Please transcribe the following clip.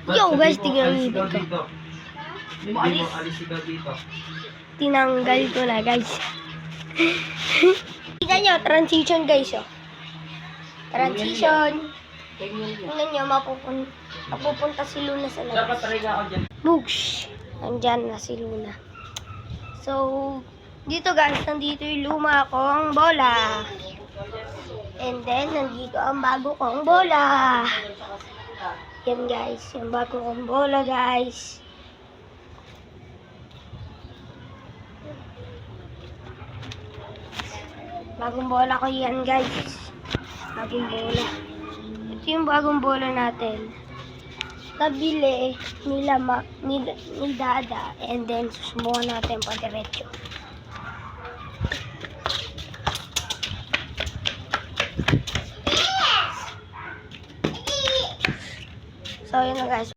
Yo guys, tingnan niyo dito. Alis ka dito. Tinanggal ko na guys. Tingnan nyo, transition guys oh. Transition. Tingnan nyo, mapupunta si Luna sa labas. Dapat talaga ako dyan. Moosh! Nandyan na si Luna. So, dito guys, nandito yung luma kong bola. And then, nandito ang bago kong bola. Yan guys, yung bago kong bola guys. Bagong bola ko yan guys. Bagong bola. Ito yung bagong bola natin. Nabili ni Dada. And then, susubukan natin pa diretso. So, yun na guys.